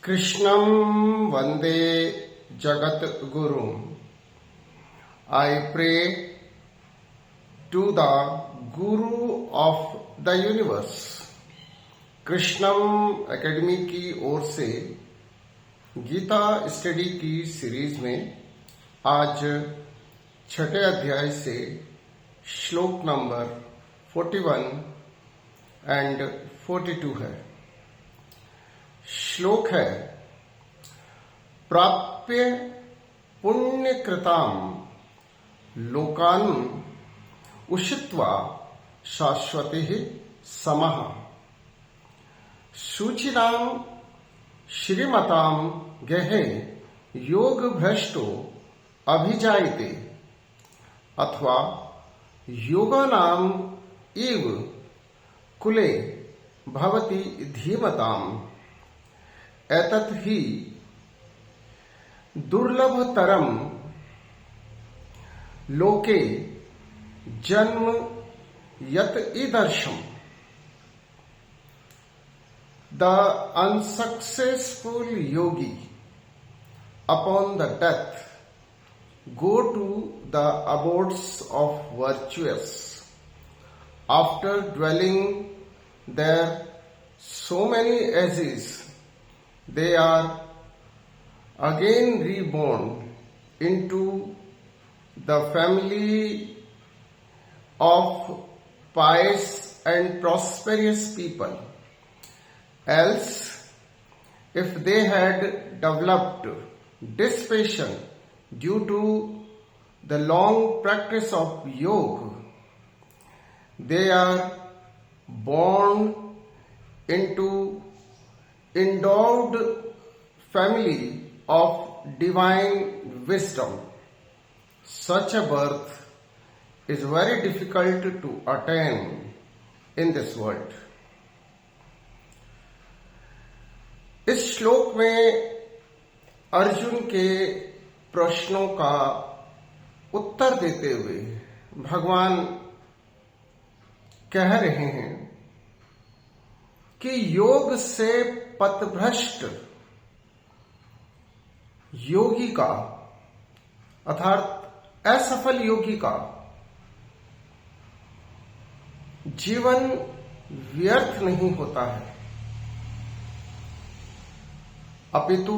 कृष्णं वंदे जगद्गुरुम्. I pray to the Guru of the universe. Krishnam academy की ओर से गीता स्टडी की सीरीज में आज छठे अध्याय से श्लोक नंबर 41 एंड 42 है. श्लोक है, प्राप्य पुण्यकृताम लोकान उषित्वा शाश्वतिः समः शुचिनां श्रीमतां गेहे योग भ्रष्टो अभिजायते अथवा योगानाम इव कुले भवति धीमताम् एतत् हि दुर्लभतरम लोके जन्म यत ईदर्शम. The unsuccessful yogi upon the death go to the abodes of virtuous. After dwelling there so many ages, they are again reborn into the family of pious and prosperous people. Else, if they had developed dispassion due to the long practice of yoga, they are born into endowed family of divine wisdom. Such a birth is very difficult to attain in this world. इस श्लोक में अर्जुन के प्रश्नों का उत्तर देते हुए भगवान कह रहे हैं कि योग से पथभ्रष्ट योगी का अर्थात असफल योगी का जीवन व्यर्थ नहीं होता है, अपितु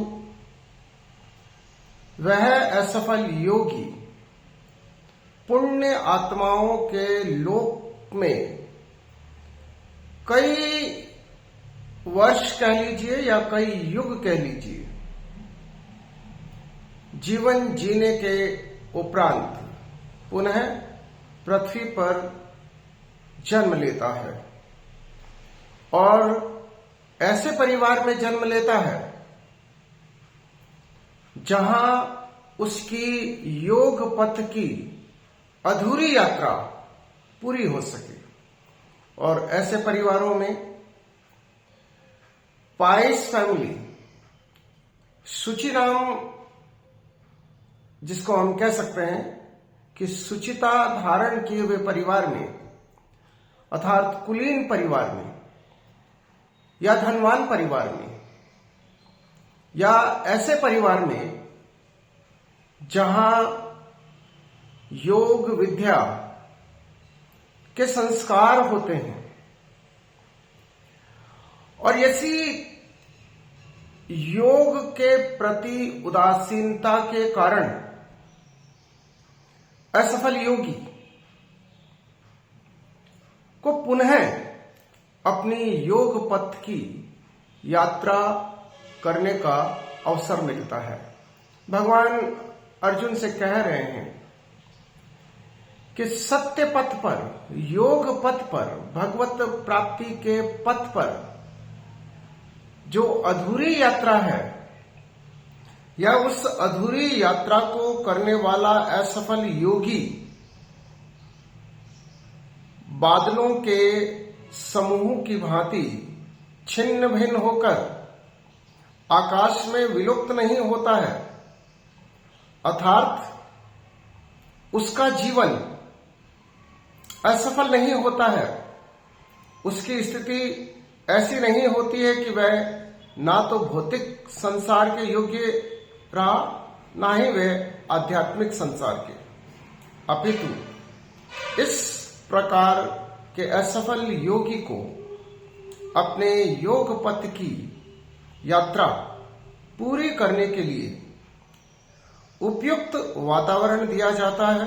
वह असफल योगी पुण्य आत्माओं के लोक में कई वर्ष कह लीजिए या कई युग कह लीजिए जीवन जीने के उपरांत पुनः पृथ्वी पर जन्म लेता है और ऐसे परिवार में जन्म लेता है जहां उसकी योग पथ की अधूरी यात्रा पूरी हो सके. और ऐसे परिवारों में पाइस फैमिली, शुचिनाम जिसको हम कह सकते हैं कि सुचिता धारण किए हुए परिवार में अर्थात कुलीन परिवार में या धनवान परिवार में या ऐसे परिवार में जहां योग विद्या के संस्कार होते हैं और ऐसी योग के प्रति उदासीनता के कारण असफल योगी को पुनः अपनी योग पथ की यात्रा करने का अवसर मिलता है. भगवान अर्जुन से कह रहे हैं कि सत्य पथ पर, योग पथ पर, भगवत प्राप्ति के पथ पर जो अधूरी यात्रा है या उस अधूरी यात्रा को करने वाला असफल योगी बादलों के समूह की भांति छिन्न भिन्न होकर आकाश में विलुप्त नहीं होता है, अर्थात उसका जीवन असफल नहीं होता है. उसकी स्थिति ऐसी नहीं होती है कि वह ना तो भौतिक संसार के योग्य रहा, ना ही वह आध्यात्मिक संसार के, अपितु इस प्रकार के असफल योगी को अपने योग पथ की यात्रा पूरी करने के लिए उपयुक्त वातावरण दिया जाता है।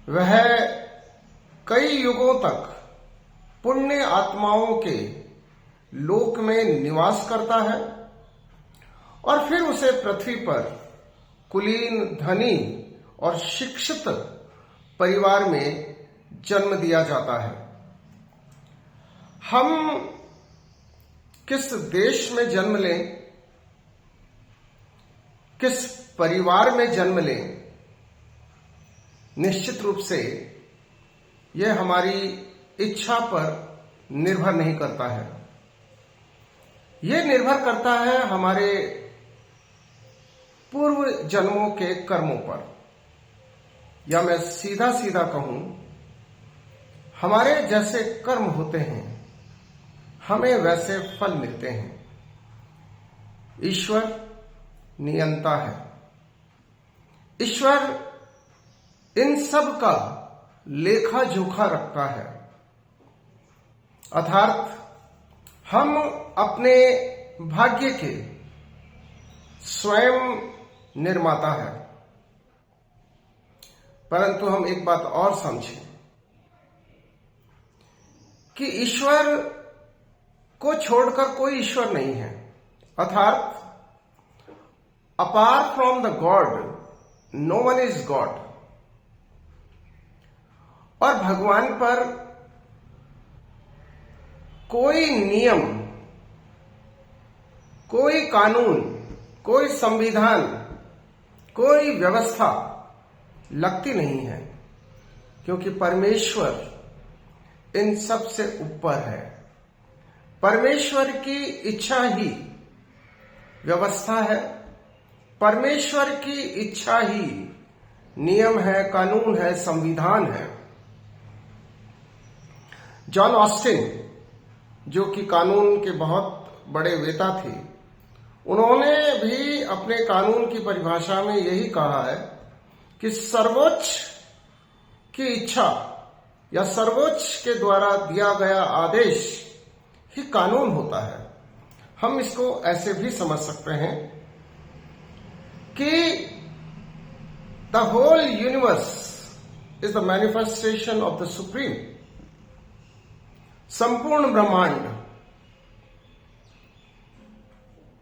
वह कई युगों तक पुण्य आत्माओं के लोक में निवास करता है और फिर उसे पृथ्वी पर कुलीन, धनी और शिक्षित परिवार में जन्म दिया जाता है। हम किस देश में जन्म लें, किस परिवार में जन्म लें, निश्चित रूप से यह हमारी इच्छा पर निर्भर नहीं करता है। यह निर्भर करता है हमारे पूर्व जन्मों के कर्मों पर, या मैं सीधा सीधा कहूं, हमारे जैसे कर्म होते हैं हमें वैसे फल मिलते हैं। ईश्वर नियंता है। ईश्वर इन सब का लेखा जोखा रखता है, अर्थात हम अपने भाग्य के स्वयं निर्माता है। परंतु हम एक बात और समझें कि ईश्वर को छोड़कर कोई ईश्वर नहीं है, अर्थात apart from the God no one is God. और भगवान पर कोई नियम, कोई कानून, कोई संविधान, कोई व्यवस्था लगती नहीं है, क्योंकि परमेश्वर इन सब से ऊपर है। परमेश्वर की इच्छा ही व्यवस्था है, परमेश्वर की इच्छा ही नियम है, कानून है, संविधान है। जॉन ऑस्टिन, जो कि कानून के बहुत बड़े वेता थे, उन्होंने भी अपने कानून की परिभाषा में यही कहा है कि सर्वोच्च की इच्छा या सर्वोच्च के द्वारा दिया गया आदेश ही कानून होता है। हम इसको ऐसे भी समझ सकते हैं कि the whole universe is the manifestation of the supreme. संपूर्ण ब्रह्मांड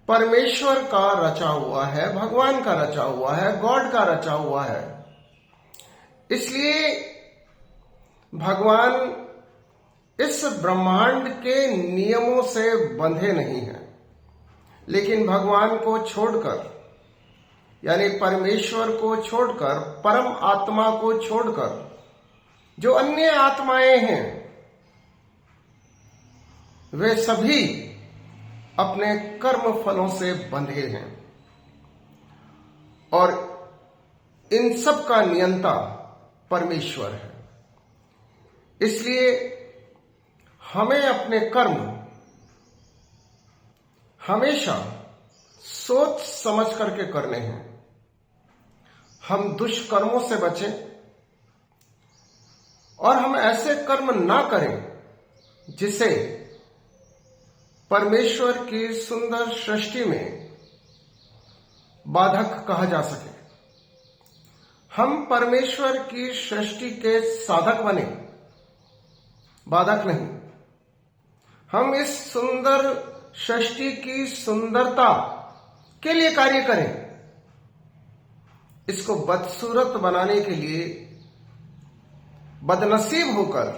परमेश्वर का रचा हुआ है, भगवान का रचा हुआ है, गॉड का रचा हुआ है। इसलिए भगवान इस ब्रह्मांड के नियमों से बंधे नहीं हैं, लेकिन भगवान को छोड़कर, यानी परमेश्वर को छोड़कर, परम आत्मा को छोड़कर जो अन्य आत्माएं हैं, वे सभी अपने कर्म फलों से बंधे हैं और इन सब का नियंता परमेश्वर है। इसलिए हमें अपने कर्म हमेशा सोच समझ करके करने हैं। हम दुष्कर्मों से बचें और हम ऐसे कर्म ना करें जिसे परमेश्वर की सुंदर सृष्टि में बाधक कहा जा सके। हम परमेश्वर की सृष्टि के साधक बने, बाधक नहीं। हम इस सुंदर सृष्टि की सुंदरता के लिए कार्य करें। इसको बदसूरत बनाने के लिए बदनसीब होकर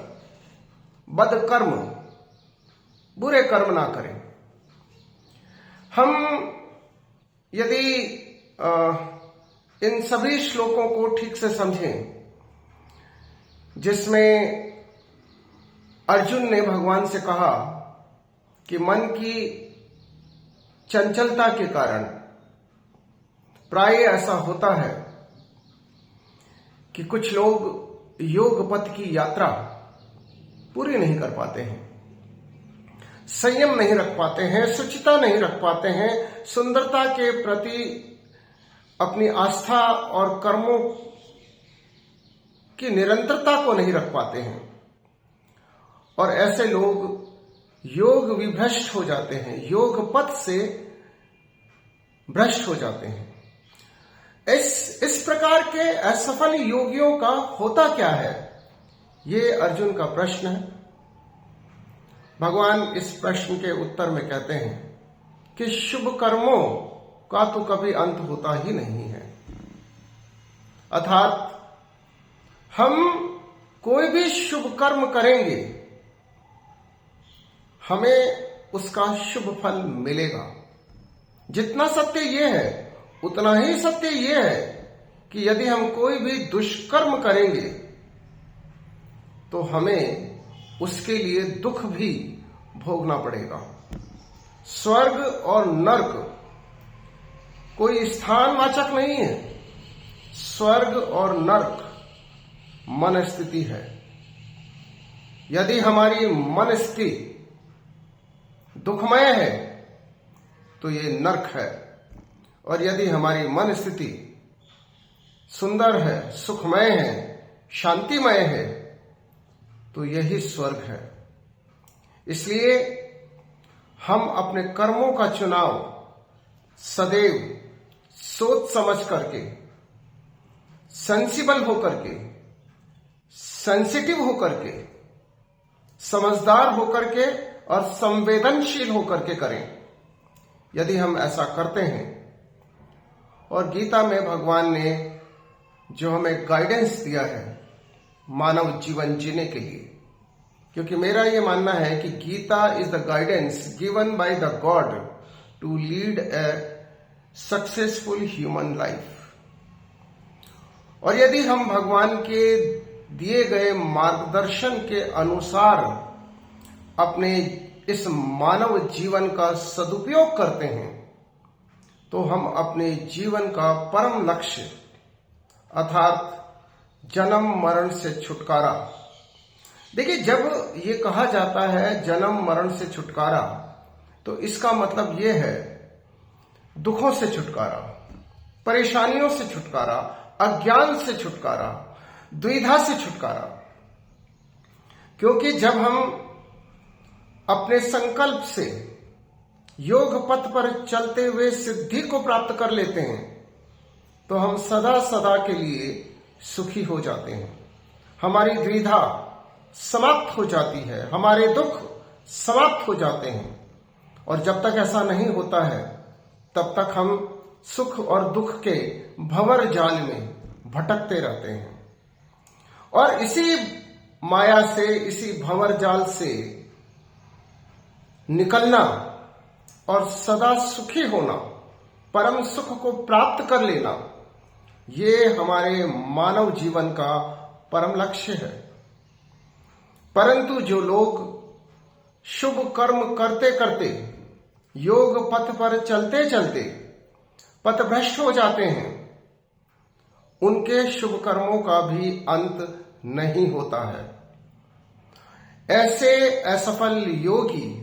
बदकर्म, बुरे कर्म ना करें। हम यदि इन सभी श्लोकों को ठीक से समझें, जिसमें अर्जुन ने भगवान से कहा कि मन की चंचलता के कारण प्राय ऐसा होता है कि कुछ लोग योग पथ की यात्रा पूरी नहीं कर पाते हैं। संयम नहीं रख पाते हैं, शुचिता नहीं रख पाते हैं, सुंदरता के प्रति अपनी आस्था और कर्मों की निरंतरता को नहीं रख पाते हैं। और ऐसे लोग योग विभ्रष्ट हो जाते हैं, योग पथ से भ्रष्ट हो जाते हैं। इस प्रकार के असफल योगियों का होता क्या है, ये अर्जुन का प्रश्न है। भगवान इस प्रश्न के उत्तर में कहते हैं कि शुभ कर्मों का तो कभी अंत होता ही नहीं है। अर्थात हम कोई भी शुभ कर्म करेंगे, हमें उसका शुभ फल मिलेगा। जितना सत्य ये है, उतना ही सत्य ये है कि यदि हम कोई भी दुष्कर्म करेंगे तो हमें उसके लिए दुख भी भोगना पड़ेगा। स्वर्ग और नर्क कोई स्थानवाचक नहीं है। स्वर्ग और नर्क मन स्थिति है। यदि हमारी मन स्थिति दुखमय है तो ये नर्क है, और यदि हमारी मन स्थिति सुंदर है, सुखमय है, शांतिमय है, तो यही स्वर्ग है। इसलिए हम अपने कर्मों का चुनाव सदैव सोच समझ करके, सेंसिबल होकर के, सेंसिटिव होकर के, समझदार होकर के और संवेदनशील होकर के करें। यदि हम ऐसा करते हैं, और गीता में भगवान ने जो हमें गाइडेंस दिया है मानव जीवन जीने के लिए, क्योंकि मेरा ये मानना है कि Gita is the guidance given by the God to lead a successful human life. और यदि हम भगवान के दिए गए मार्गदर्शन के अनुसार अपने इस मानव जीवन का सदुपयोग करते हैं, तो हम अपने जीवन का परम लक्ष्य अर्थात जन्म मरण से छुटकारा। देखिए, जब ये कहा जाता है जन्म मरण से छुटकारा, तो इसका मतलब ये है दुखों से छुटकारा, परेशानियों से छुटकारा, अज्ञान से छुटकारा, द्विधा से छुटकारा। क्योंकि जब हम अपने संकल्प से योग पथ पर चलते हुए सिद्धि को प्राप्त कर लेते हैं, तो हम सदा सदा के लिए सुखी हो जाते हैं। हमारी द्विधा समाप्त हो जाती है, हमारे दुख समाप्त हो जाते हैं। और जब तक ऐसा नहीं होता है, तब तक हम सुख और दुख के भंवर जाल में भटकते रहते हैं। और इसी माया से, इसी भंवर जाल से निकलना और सदा सुखी होना, परम सुख को प्राप्त कर लेना, ये हमारे मानव जीवन का परम लक्ष्य है। परंतु जो लोग शुभ कर्म करते करते, योग पथ पर चलते चलते पथभ्रष्ट हो जाते हैं, उनके शुभ कर्मों का भी अंत नहीं होता है। ऐसे असफल योगी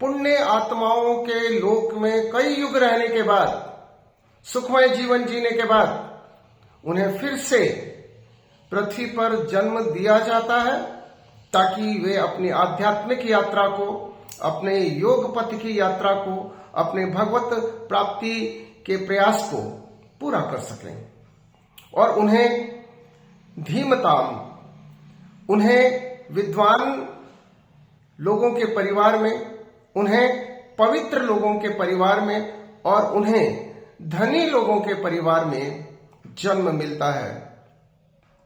पुण्य आत्माओं के लोक में कई युग रहने के बाद, सुखमय जीवन जीने के बाद, उन्हें फिर से पृथ्वी पर जन्म दिया जाता है, ताकि वे अपनी आध्यात्मिक यात्रा को, अपने योग पथ की यात्रा को, अपने भगवत प्राप्ति के प्रयास को पूरा कर सकें। और उन्हें धीमताम, उन्हें विद्वान लोगों के परिवार में, उन्हें पवित्र लोगों के परिवार में और उन्हें धनी लोगों के परिवार में जन्म मिलता है,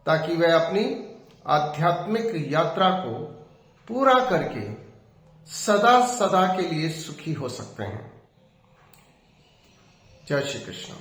ताकि वे अपनी आध्यात्मिक यात्रा को पूरा करके सदा सदा के लिए सुखी हो सकते हैं। जय श्री कृष्ण।